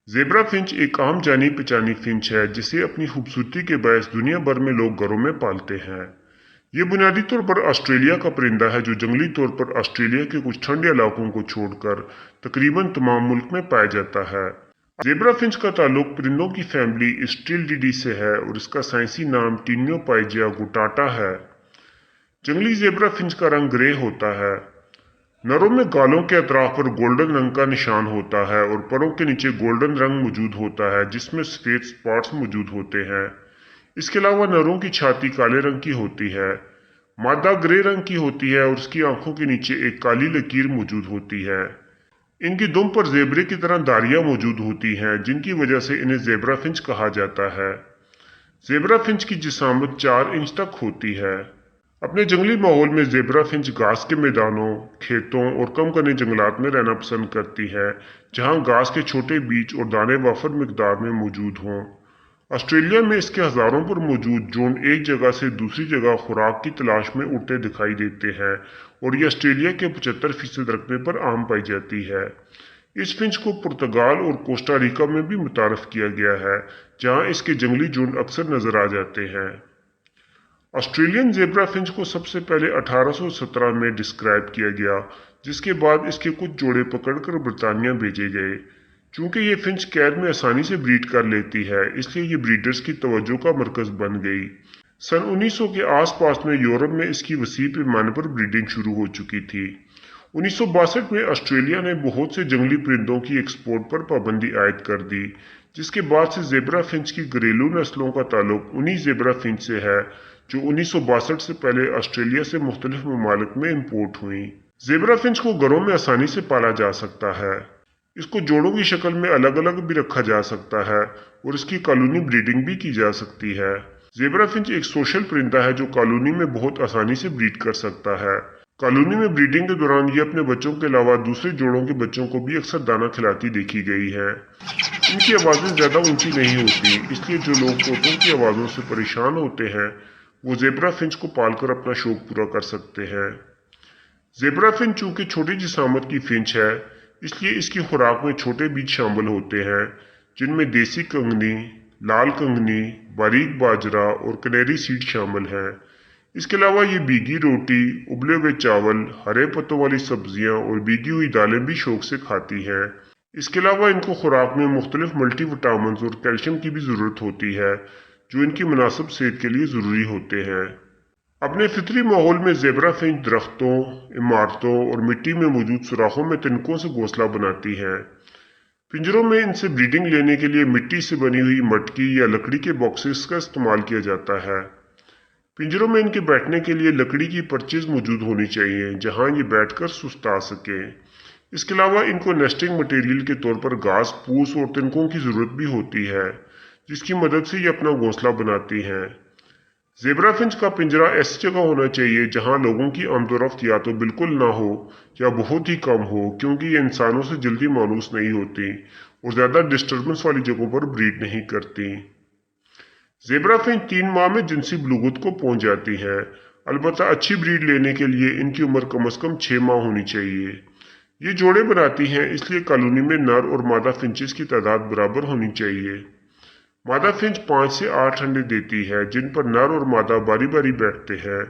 Zebra Finch एक आम जानी पहचानी फिंच है जिसे अपनी खूबसूरती के बायस दुनिया भर में लोग घरों में पालते हैं। ये बुनियादी तौर पर ऑस्ट्रेलिया का परिंदा है जो जंगली तौर पर ऑस्ट्रेलिया के कुछ ठंडे इलाकों को छोड़कर तकरीबन तमाम मुल्क में पाया जाता है। ज़ेब्रा फिंच का ताल्लुक परिंदों की फैमिली स्टिल्डिडी से है और इसका साइंसी नाम टीनियोपाइजिया गुटाटा है। जंगली ज़ेब्रा फिंच का रंग ग्रे होता है। नरों में गालों के अतराफ पर गोल्डन रंग का निशान होता है और परों के नीचे गोल्डन रंग मौजूद होता है जिसमें सफेद स्पॉट्स मौजूद होते हैं। इसके अलावा नरों की छाती काले रंग की होती है। मादा ग्रे रंग की होती है और उसकी आंखों के नीचे एक काली लकीर मौजूद होती है। इनकी दुम पर जेबरे की तरह धारियां मौजूद होती हैं जिनकी वजह से इन्हें जेब्रा फिंच कहा जाता है। जेब्रा फिंच की जिसामत 4 इंच तक होती है। अपने जंगली माहौल में ज़ेब्रा फिंच घास के मैदानों, खेतों और कम घने जंगलात में रहना पसंद करती है, जहां घास के छोटे बीज और दाने वाफर मिकदार में मौजूद हों। ऑस्ट्रेलिया में इसके हजारों पर मौजूद जोन एक जगह से दूसरी जगह खुराक की तलाश में उड़ते दिखाई देते हैं और ये ऑस्ट्रेलिया के 75% रकबे पर आम पाई जाती है। इस फिंच को पुर्तगाल और कोस्टा रिका में भी मुतारफ किया गया है, जहां इसके जंगली झुंड अक्सर नजर आ जाते हैं। ऑस्ट्रेलियन ज़ेब्रा फिंच को सबसे पहले 1817 में डिस्क्राइब किया गया, जिसके बाद इसके कुछ जोड़े पकड़कर बर्तानिया भेजे गए। चूंकि ये फिंच कैद में आसानी से ब्रीड कर लेती है, इसलिए ये ब्रीडर्स की तवज्जो का मरकज बन गई। सन 1900 के आसपास में यूरोप में इसकी वसी पैमाने पर ब्रीडिंग शुरू हो चुकी थी। 1962 में ऑस्ट्रेलिया ने बहुत से जंगली परिंदों की एक्सपोर्ट पर पाबंदी आयद कर दी, जिसके बाद से ज़ेब्रा फिंच की घरेलू नस्लों का ताल्लुक उन्हीं ज़ेब्रा फिंच से है जो 1962 से पहले ऑस्ट्रेलिया से मुख्तलिफ ममालिक में इम्पोर्ट हुई। ज़ेब्रा फिंच को घरों में आसानी से पाला जा सकता है। इसको जोड़ों की शक्ल में अलग अलग भी रखा जा सकता है और इसकी कॉलोनी ब्रीडिंग भी की जा सकती है। ज़ेब्रा फिंच एक सोशल परिंदा है जो कॉलोनी में बहुत आसानी से ब्रीड कर सकता है। कॉलोनी में ब्रीडिंग के दौरान ये अपने बच्चों के अलावा दूसरे जोड़ों के बच्चों को भी अक्सर दाना खिलाती देखी गई है। इनकी आवाज़ें ज़्यादा ऊंची नहीं होती, इसलिए जो लोग तोतों की आवाज़ों से परेशान होते हैं वो ज़ेब्रा फिंच को पालकर अपना शौक पूरा कर सकते हैं। ज़ेब्रा फिंच चूंकि छोटी जिसामत की फिंच है, इसलिए इसकी खुराक में छोटे बीज शामिल होते हैं, जिनमें देसी कंगनी, लाल कंगनी, बारीक बाजरा और कनेरी सीड शामिल हैं। इसके अलावा ये भीगी रोटी, उबले हुए चावल, हरे पत्तों वाली सब्जियां और भीगी हुई दालें भी शौक से खाती हैं। इसके अलावा इनको खुराक में मुख्तलिफ मल्टीविटामिन्स और कैल्शियम की भी ज़रूरत होती है, जो इनकी मुनासिब सेहत के लिए ज़रूरी होते हैं। अपने फितरी माहौल में ज़ेब्रा फिंच दरख्तों, इमारतों और मिट्टी में मौजूद सुराखों में तिनकों से घोंसला बनाती है। पिंजरों में इनसे ब्रीडिंग लेने के लिए मिट्टी से बनी हुई मटकी या लकड़ी के बॉक्सेस का इस्तेमाल किया जाता है। पिंजरों में इनके बैठने के लिए लकड़ी की पर्चेज मौजूद होनी चाहिए जहां ये बैठकर सुस्ता सकें। इसके अलावा इनको नेस्टिंग मटेरियल के तौर पर घास, फूस और तिनकों की ज़रूरत भी होती है, जिसकी मदद से ये अपना घोंसला बनाती हैं। ज़ेब्रा फिंच का पिंजरा ऐसी जगह होना चाहिए जहां लोगों की आमदोरफ्त या तो बिल्कुल ना हो या बहुत ही कम हो, क्योंकि ये इंसानों से जल्दी मायूस नहीं होती और ज़्यादा डिस्टर्बेंस वाली जगहों पर ब्रीड नहीं करती। ज़ेब्रा फिंच 3 माह में जिनसी बलूगत को पहुंच जाती है। अलबत्ता अच्छी ब्रीड लेने के लिए इनकी उम्र कम से कम 6 माह होनी चाहिए। ये जोड़े बनाती हैं, इसलिए कॉलोनी में नर और मादा फिंचेस की तादाद बराबर होनी चाहिए। मादा फिंच 5 से 8 अंडे देती है, जिन पर नर और मादा बारी बारी बैठते हैं।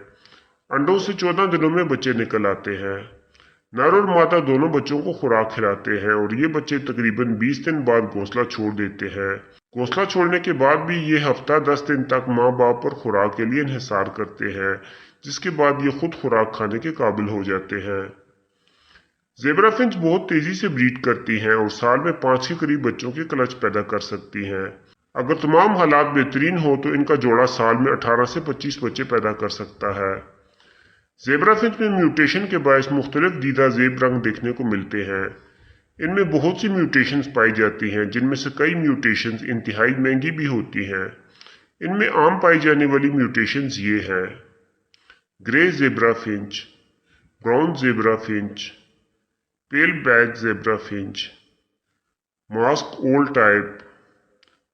अंडों से 14 दिनों में बच्चे निकल आते हैं। नर और मादा दोनों बच्चों को खुराक खिलाते हैं और ये बच्चे तकरीबन 20 दिन बाद घोंसला छोड़ देते हैं। घोंसला छोड़ने के बाद भी ये हफ्ता 10 दिन तक माँ बाप पर खुराक के लिए इंहिसार करते हैं, जिसके बाद ये खुद खुराक खाने के काबिल हो जाते हैं। ज़ेब्रा फिंच बहुत तेजी से ब्रीड करती हैं और साल में 5 के करीब बच्चों के क्लच पैदा कर सकती हैं। अगर तमाम हालात बेहतरीन हो तो इनका जोड़ा साल में 18 से 25 बच्चे पैदा कर सकता है। ज़ेब्रा फिंच में म्यूटेशन के बायस मुख्तलिफ दीदा ज़ेब रंग देखने को मिलते हैं। इनमें बहुत सी म्यूटेशंस पाई जाती हैं, जिनमें से कई म्यूटेशंस इंतहाई महंगी भी होती हैं। इनमें आम पाई जाने वाली म्यूटेशंस ये हैं: grey zebra finch, brown zebra finch, pale back zebra finch, mask old type,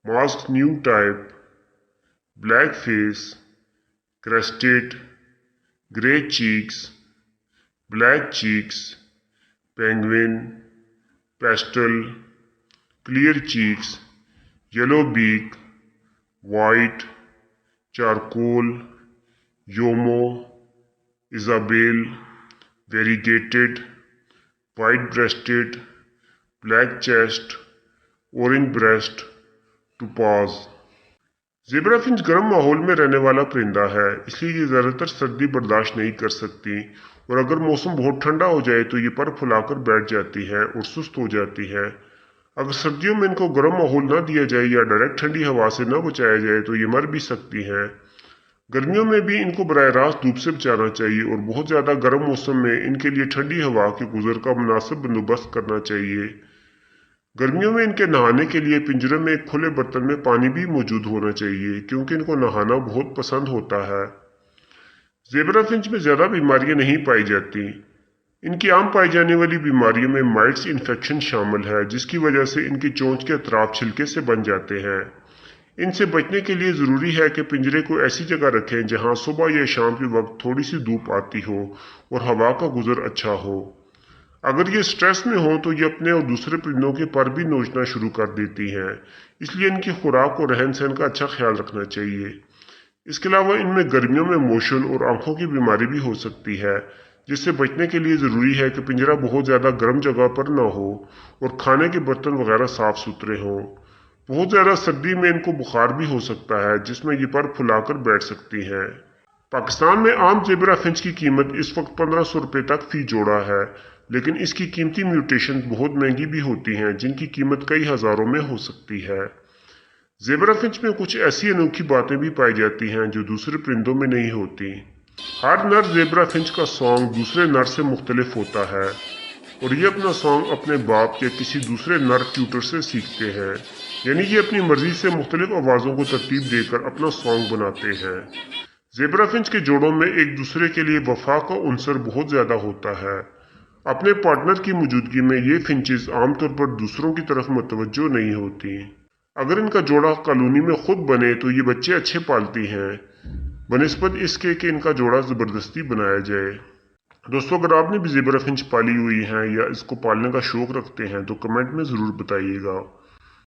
mask new type, black face, crested, grey cheeks, black cheeks, penguin, pastel, clear cheeks, yellow beak, white, charcoal, yomo, Isabelle, variegated, white-breasted, black chest, orange breast, topaz। Zebra Finch गर्म माहौल में रहने वाला परिंदा है, इसलिए ये ज़्यादातर सर्दी बर्दाश्त नहीं कर सकती, और अगर मौसम बहुत ठंडा हो जाए तो ये पर फुलाकर बैठ जाती है और सुस्त हो जाती है। अगर सर्दियों में इनको गर्म माहौल न दिया जाए या डायरेक्ट ठंडी हवा से न बचाया जाए तो ये मर भी सकती हैं। गर्मियों में भी इनको बराह रास्त धूप से बचाना चाहिए और बहुत ज़्यादा गर्म मौसम में इनके लिए ठंडी हवा के गुजर का मुनासिब बंदोबस्त करना चाहिए। गर्मियों में इनके नहाने के लिए पिंजरे में एक खुले बर्तन में पानी भी मौजूद होना चाहिए, क्योंकि इनको नहाना बहुत पसंद होता है। ज़ेबरा फिंच में ज़्यादा बीमारियां नहीं पाई जाती। इनकी आम पाई जाने वाली बीमारियों में माइट्स इन्फेक्शन शामिल है, जिसकी वजह से इनकी चोंच के अतराफ छिलके से बन जाते हैं। इनसे बचने के लिए ज़रूरी है कि पिंजरे को ऐसी जगह रखें जहां सुबह या शाम के वक्त थोड़ी सी धूप आती हो और हवा का गुजर अच्छा हो। अगर ये स्ट्रेस में हो तो ये अपने और दूसरे परिंदों के पर भी नोचना शुरू कर देती हैं, इसलिए इनकी खुराक और रहन सहन का अच्छा ख्याल रखना चाहिए। इसके अलावा इनमें गर्मियों में मोशन और आंखों की बीमारी भी हो सकती है, जिससे बचने के लिए ज़रूरी है कि पिंजरा बहुत ज़्यादा गर्म जगह पर ना हो और खाने के बर्तन वगैरह साफ सुथरे हों। बहुत ज़्यादा सर्दी में इनको बुखार भी हो सकता है, जिसमें ये पर फुलाकर बैठ सकती हैं। पाकिस्तान में आम ज़ेबरा फिंच की कीमत इस वक्त 1500 रुपये तक फी जोड़ा है, लेकिन इसकी कीमती म्यूटेशन बहुत महंगी भी होती हैं, जिनकी कीमत कई हज़ारों में हो सकती है। ज़ेबरा फिंच में कुछ ऐसी अनोखी बातें भी पाई जाती हैं जो दूसरे परिंदों में नहीं होती। हर नर ज़ेबरा फिंच का सॉन्ग दूसरे नर से मुख्तलिफ होता है, और ये अपना सॉन्ग अपने बाप या किसी दूसरे नर ट्यूटर से सीखते हैं, यानी ये अपनी मर्जी से मुख्तलिफ आवाज़ों को तरतीब देकर अपना सॉन्ग बनाते हैं। ज़ेबरा फिंच के जोड़ों में एक दूसरे के लिए वफा का उनसर बहुत ज़्यादा होता है। अपने पार्टनर की मौजूदगी में ये फिंचेस आमतौर पर दूसरों की तरफ मुतवज्जो नहीं होती। अगर इनका जोड़ा कॉलोनी में खुद बने तो ये बच्चे अच्छे पालती हैं, बनिस्बत इसके कि इनका जोड़ा ज़बरदस्ती बनाया जाए। दोस्तों, अगर आपने भी ज़ेबरा फिंच पाली हुई हैं या इसको पालने का शौक़ रखते हैं तो कमेंट में ज़रूर बताइएगा।